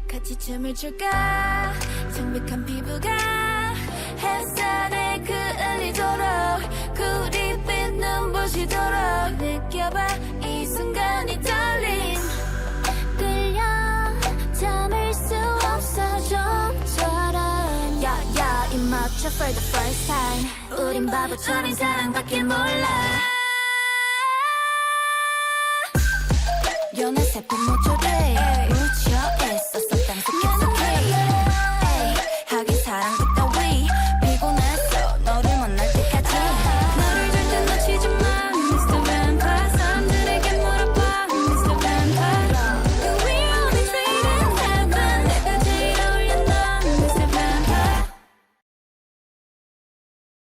같이 춤을 출까 창백한 피부가 햇살에 그을리도록 구릿빛 눈부시도록 느껴봐 이 순간이 떨림 끌려 참을 수 없어 좀처럼 야야 입 맞춰 for the first time 우린 바보처럼 사랑밖에 몰라 연애 세포 모초돼